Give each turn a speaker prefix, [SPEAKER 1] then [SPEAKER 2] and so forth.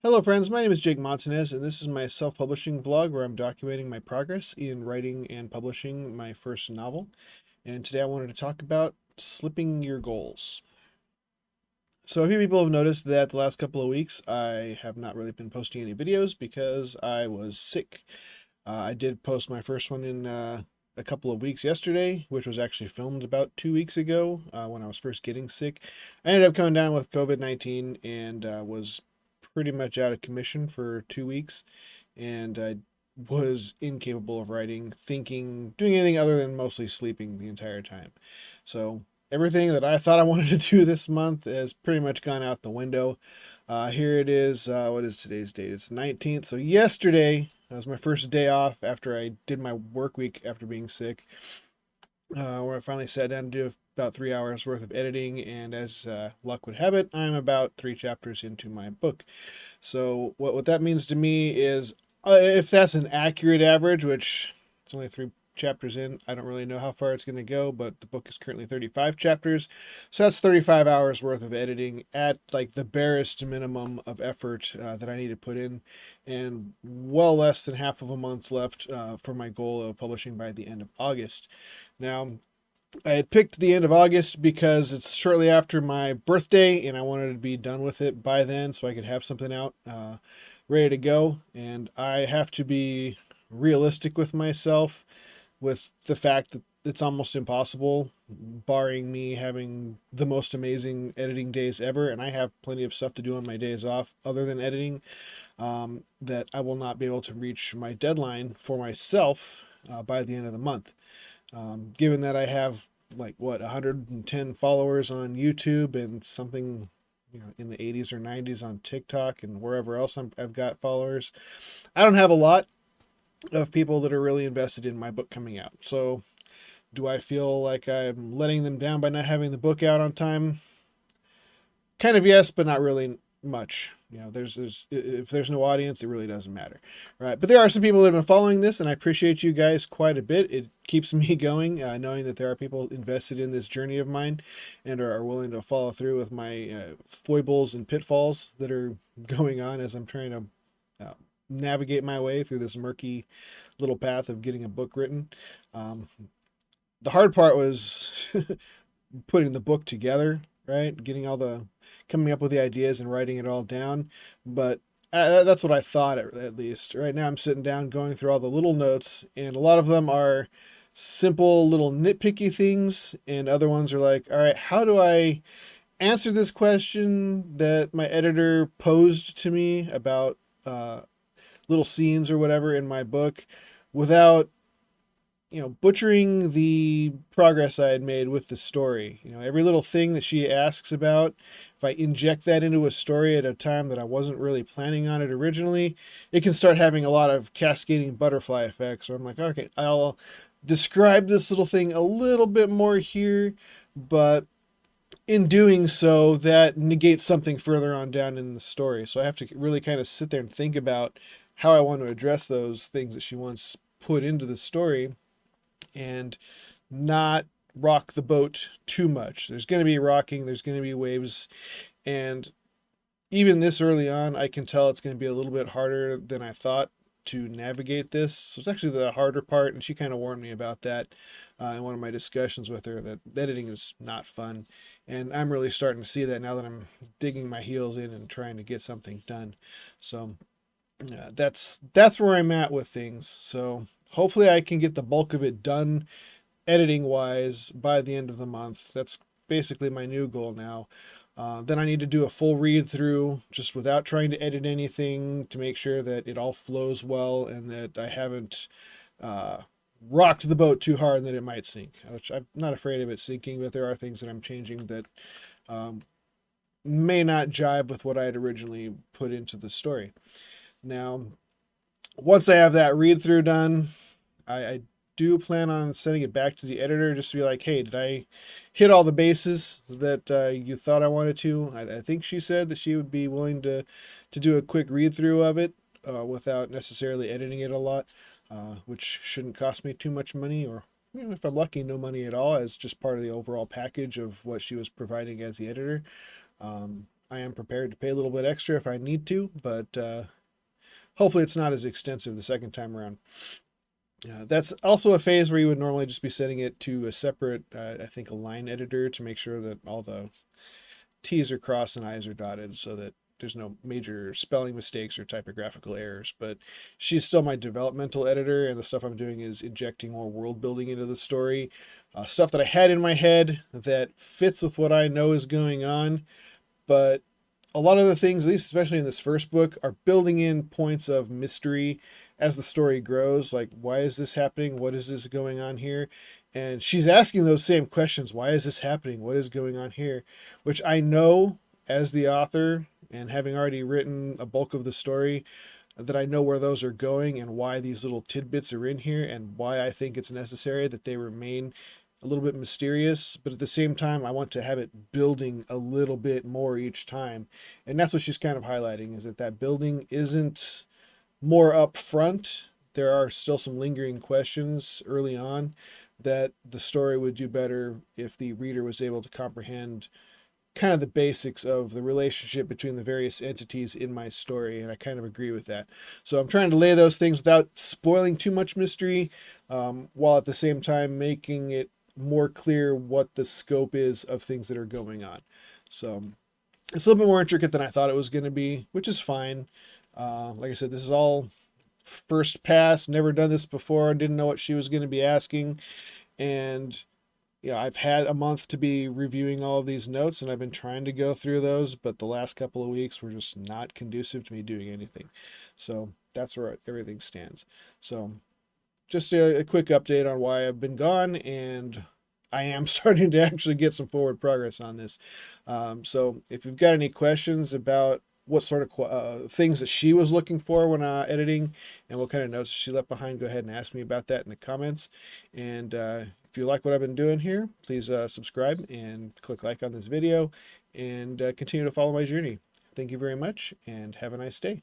[SPEAKER 1] Hello friends, my name is Jake Montanez and this is my self-publishing blog where I'm documenting my progress in writing and publishing my first novel. And today I wanted to talk about slipping your goals. So a few people have noticed that the last couple of weeks I have not really been posting any videos because I was sick. I did post my first one in a couple of weeks yesterday, which was actually filmed about 2 weeks ago when I was first getting sick. I ended up coming down with COVID-19 and was pretty much out of commission for 2 weeks. And I was incapable of writing, thinking, doing anything other than mostly sleeping the entire time. So everything that I thought I wanted to do this month has pretty much gone out the window. Here it is. What is today's date? It's the 19th. So yesterday was my first day off after I did my work week after being sick, where I finally sat down to do about 3 hours worth of editing. And as luck would have it, I'm about 3 chapters into my book. So what that means to me is if that's an accurate average, which it's only 3 chapters in, I don't really know how far it's going to go, but the book is currently 35 chapters. So that's 35 hours worth of editing at like the barest minimum of effort that I need to put in, and well less than half of a month left for my goal of publishing by the end of August. Now, I had picked the end of August because it's shortly after my birthday, and I wanted to be done with it by then so I could have something out ready to go. And I have to be realistic with myself with the fact that it's almost impossible, barring me having the most amazing editing days ever. And I have plenty of stuff to do on my days off other than editing, that I will not be able to reach my deadline for myself by the end of the month. Given that I have like 110 followers on YouTube and something, in the 80s or 90s on TikTok and wherever else I've got followers, I don't have a lot of people that are really invested in my book coming out. So do I feel like I'm letting them down by not having the book out on time? Kind of yes, but not really much. There's if there's no audience, it really doesn't matter, right? But there are some people that have been following this, and I appreciate you guys quite a bit. It keeps me going, knowing that there are people invested in this journey of mine, and are willing to follow through with my foibles and pitfalls that are going on as I'm trying to navigate my way through this murky little path of getting a book written. Um, the hard part was putting the book together, right? Getting all the coming up with the ideas and writing it all down. But that's what I thought, at least. Right now, I'm sitting down going through all the little notes, and a lot of them are simple little nitpicky things, and other ones are like, all right, how do I answer this question that my editor posed to me about little scenes or whatever in my book without butchering the progress I had made with the story. Every little thing that she asks about, if I inject that into a story at a time that I wasn't really planning on it originally, it can start having a lot of cascading butterfly effects. So I'm like, okay, I'll describe this little thing a little bit more here, but in doing so, that negates something further on down in the story. So I have to really kind of sit there and think about how I want to address those things that she wants put into the story and not rock the boat too much. There's going to be rocking, there's going to be waves, and even this early on, I can tell it's going to be a little bit harder than I thought to navigate this. So it's actually the harder part, and she kind of warned me about that in one of my discussions with her, that editing is not fun. And I'm really starting to see that now that I'm digging my heels in and trying to get something done. So that's where I'm at with things. So hopefully I can get the bulk of it done editing wise by the end of the month. That's basically my new goal now. Then I need to do a full read through just without trying to edit anything to make sure that it all flows well and that I haven't rocked the boat too hard that it might sink, which I'm not afraid of it sinking, but there are things that I'm changing that um, may not jive with what I had originally put into the story. Now, once I have that read through done, I do plan on sending it back to the editor just to be like, hey, did I hit all the bases that you thought I wanted to? I think she said that she would be willing to do a quick read through of it without necessarily editing it a lot, which shouldn't cost me too much money, or if I'm lucky, no money at all, as just part of the overall package of what she was providing as the editor. I'm I am prepared to pay a little bit extra if I need to, but hopefully it's not as extensive the second time around. That's also a phase where you would normally just be sending it to a separate, I think, a line editor to make sure that all the T's are crossed and I's are dotted so that there's no major spelling mistakes or typographical errors. But she's still my developmental editor, and the stuff I'm doing is injecting more world building into the story. Stuff that I had in my head that fits with what I know is going on, but a lot of the things, at least especially in this first book, are building in points of mystery as the story grows. Like, why is this happening? What is this going on here? And she's asking those same questions. Why is this happening? What is going on here? Which I know as the author, and having already written a bulk of the story, that I know where those are going and why these little tidbits are in here and why I think it's necessary that they remain a little bit mysterious, but at the same time, I want to have it building a little bit more each time. And that's what she's kind of highlighting, is that that building isn't more up front. There are still some lingering questions early on that the story would do better if the reader was able to comprehend kind of the basics of the relationship between the various entities in my story, and I kind of agree with that. So I'm trying to lay those things without spoiling too much mystery, while at the same time making it more clear what the scope is of things that are going on. So it's a little bit more intricate than I thought it was going to be, which is fine. Like I said, this is all first pass, never done this before, didn't know what she was going to be asking, and yeah, I've had a month to be reviewing all of these notes, and I've been trying to go through those, but the last couple of weeks were just not conducive to me doing anything. So that's where everything stands. So just a quick update on why I've been gone, and I am starting to actually get some forward progress on this. So if you've got any questions about what sort of things that she was looking for when editing and what kind of notes she left behind, go ahead and ask me about that in the comments. And if you like what I've been doing here, please subscribe and click like on this video, and continue to follow my journey. Thank you very much, and have a nice day.